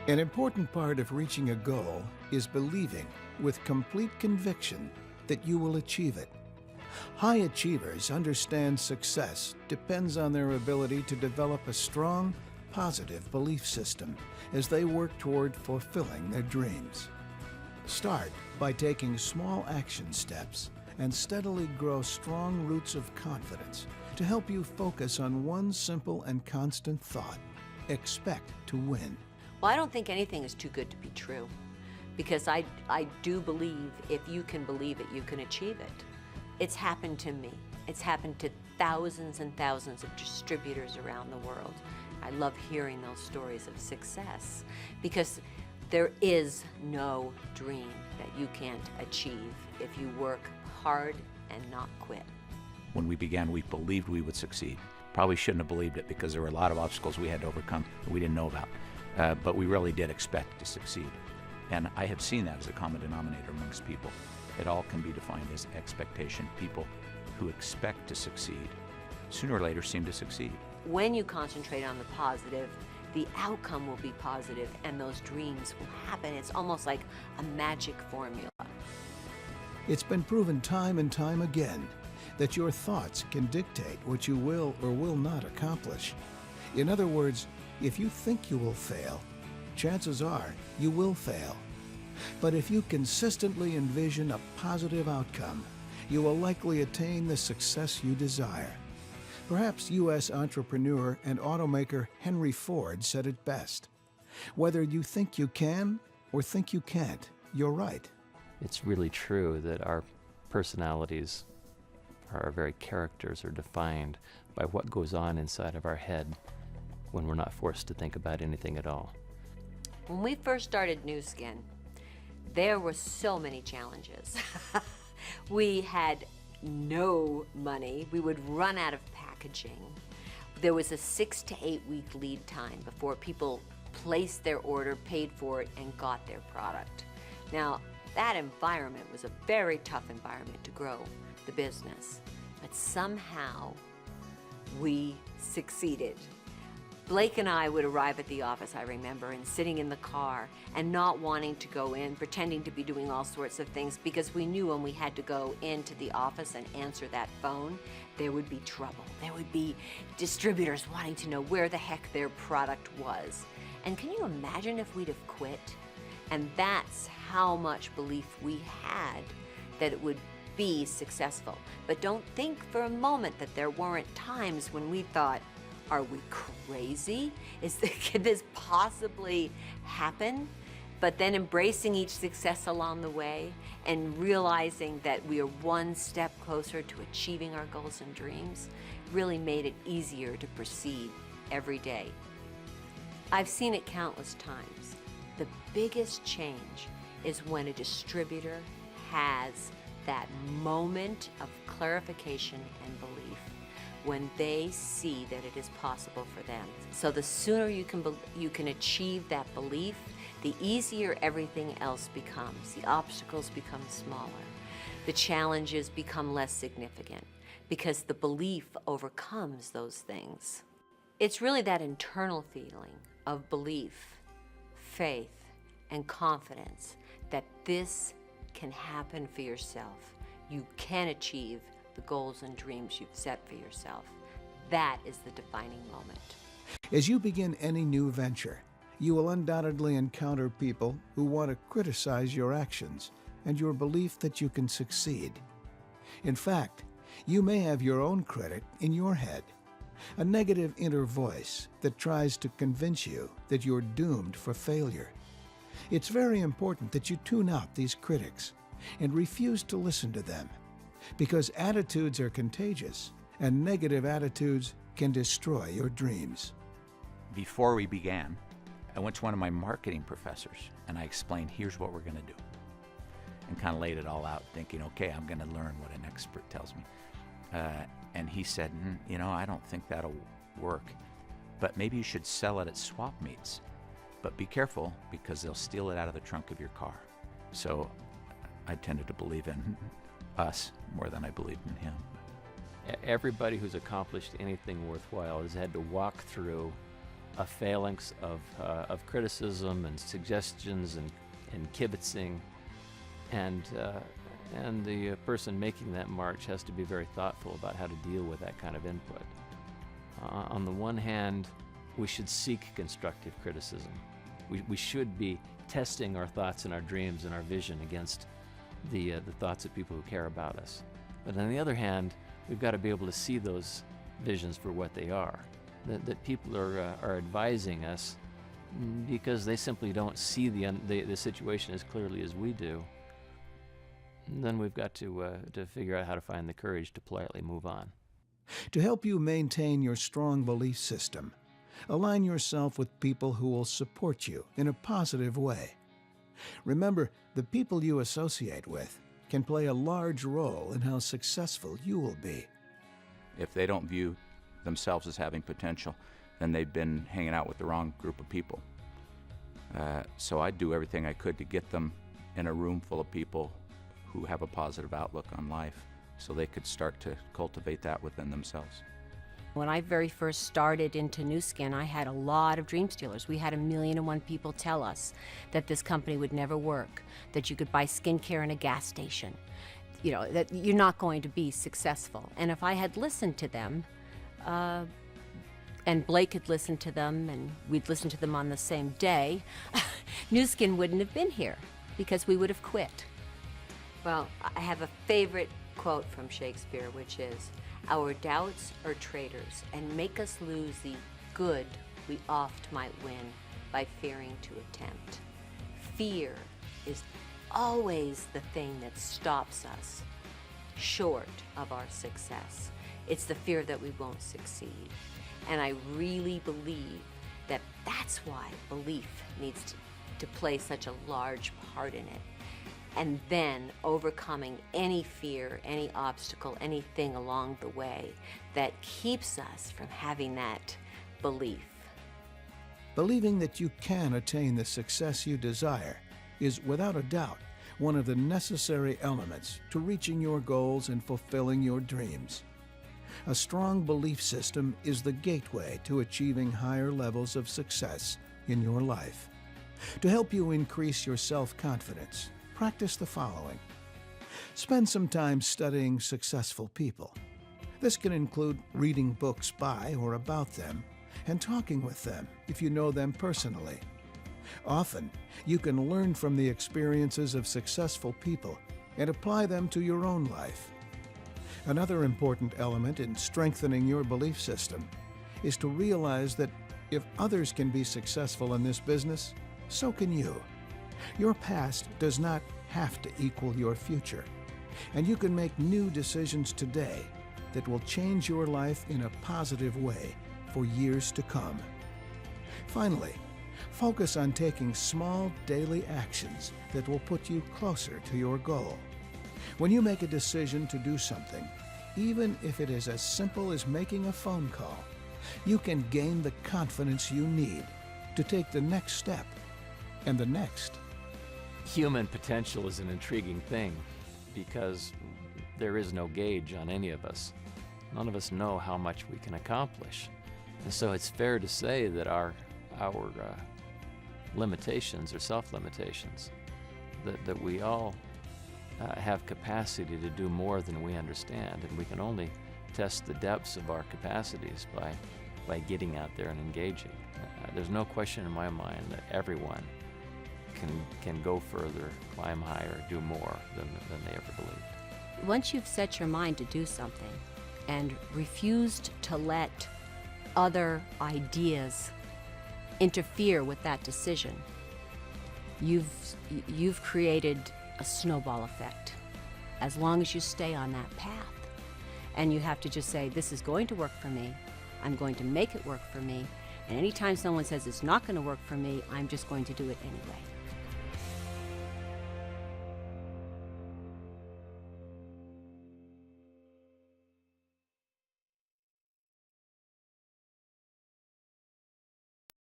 An important part of reaching a goal is believing with complete conviction that you will achieve it. High achievers understand success depends on their ability to develop a strong, positive belief system as they work toward fulfilling their dreams. Start by taking small action steps and steadily grow strong roots of confidence to help you focus on one simple and constant thought: expect to win. Well, I don't think anything is too good to be true, because I do believe if you can believe it, you can achieve it. It's happened to me. It's happened to thousands and thousands of distributors around the world. I love hearing those stories of success, because there is no dream that you can't achieve if you work hard and not quit. When we began, we believed we would succeed. Probably shouldn't have believed it, because there were a lot of obstacles we had to overcome that we didn't know about. But we really did expect to succeed. And I have seen that as a common denominator amongst people. It all can be defined as expectation. People who expect to succeed sooner or later seem to succeed. When you concentrate on the positive, the outcome will be positive and those dreams will happen. It's almost like a magic formula. It's been proven time and time again that your thoughts can dictate what you will or will not accomplish. In other words, if you think you will fail, chances are you will fail. But if you consistently envision a positive outcome, you will likely attain the success you desire. Perhaps U.S. entrepreneur and automaker Henry Ford said it best: "Whether you think you can or think you can't, you're right." It's really true that our personalities, our very characters, are defined by what goes on inside of our head when we're not forced to think about anything at all. When we first started Nu Skin, there were so many challenges. We had no money. We would run out of packaging. There was a 6 to 8 week lead time before people placed their order, paid for it, and got their product. Now, that environment was a very tough environment to grow the business, but somehow we succeeded. Blake and I would arrive at the office, I remember, and sitting in the car and not wanting to go in, pretending to be doing all sorts of things, because we knew when we had to go into the office and answer that phone, there would be trouble. There would be distributors wanting to know where the heck their product was. And can you imagine if we'd have quit? And that's how much belief we had that it would be successful. But don't think for a moment that there weren't times when we thought, are we crazy? Could this possibly happen? But then embracing each success along the way and realizing that we are one step closer to achieving our goals and dreams really made it easier to proceed every day. I've seen it countless times. The biggest change is when a distributor has that moment of clarification and belief, when they see that it is possible for them. So the sooner you can achieve that belief, the easier everything else becomes. The obstacles become smaller. The challenges become less significant, because the belief overcomes those things. It's really that internal feeling of belief, faith, and confidence that this can happen for yourself. You can achieve the goals and dreams you've set for yourself. That is the defining moment. As you begin any new venture, you will undoubtedly encounter people who want to criticize your actions and your belief that you can succeed. In fact, you may have your own critic in your head, a negative inner voice that tries to convince you that you're doomed for failure. It's very important that you tune out these critics and refuse to listen to them, because attitudes are contagious, and negative attitudes can destroy your dreams. Before we began, I went to one of my marketing professors and I explained, here's what we're going to do. And kind of laid it all out, thinking, okay, I'm going to learn what an expert tells me. And he said, I don't think that'll work, but maybe you should sell it at swap meets. But be careful, because they'll steal it out of the trunk of your car. So I tended to believe in us more than I believed in him. Everybody who's accomplished anything worthwhile has had to walk through a phalanx of criticism and suggestions and kibitzing, and the person making that march has to be very thoughtful about how to deal with that kind of input. On the one hand, we should seek constructive criticism. We should be testing our thoughts and our dreams and our vision against the thoughts of people who care about us. But on the other hand, we've got to be able to see those visions for what they are. That people are advising us because they simply don't see the situation as clearly as we do. And then we've got to figure out how to find the courage to politely move on. To help you maintain your strong belief system, align yourself with people who will support you in a positive way. Remember, the people you associate with can play a large role in how successful you will be. If they don't view themselves as having potential, then they've been hanging out with the wrong group of people. So I do everything I could to get them in a room full of people who have a positive outlook on life, so they could start to cultivate that within themselves. When I very first started into Nu Skin, I had a lot of dream stealers. We had 1,000,001 people tell us that this company would never work, that you could buy skincare in a gas station, that you're not going to be successful. And if I had listened to them, and Blake had listened to them, and we'd listened to them on the same day, Nu Skin wouldn't have been here, because we would have quit. Well, I have a favorite quote from Shakespeare, which is, "Our doubts are traitors, and make us lose the good we oft might win by fearing to attempt." Fear is always the thing that stops us short of our success. It's the fear that we won't succeed. And I really believe that that's why belief needs to play such a large part in it. And then overcoming any fear, any obstacle, anything along the way that keeps us from having that belief. Believing that you can attain the success you desire is, without a doubt, one of the necessary elements to reaching your goals and fulfilling your dreams. A strong belief system is the gateway to achieving higher levels of success in your life. To help you increase your self-confidence, practice the following. Spend some time studying successful people. This can include reading books by or about them and talking with them if you know them personally. Often, you can learn from the experiences of successful people and apply them to your own life. Another important element in strengthening your belief system is to realize that if others can be successful in this business, so can you. Your past does not have to equal your future, and you can make new decisions today that will change your life in a positive way for years to come. Finally, focus on taking small daily actions that will put you closer to your goal. When you make a decision to do something, even if it is as simple as making a phone call, you can gain the confidence you need to take the next step and the next. Human potential is an intriguing thing because there is no gauge on any of us. None of us know how much we can accomplish. And so it's fair to say that our limitations are self-limitations, that we all have capacity to do more than we understand, and we can only test the depths of our capacities by getting out there and engaging. There's no question in my mind that everyone can go further, climb higher, do more than they ever believed. Once you've set your mind to do something and refused to let other ideas interfere with that decision, you've created a snowball effect. As long as you stay on that path, and you have to just say, this is going to work for me, I'm going to make it work for me, and anytime someone says it's not going to work for me, I'm just going to do it anyway.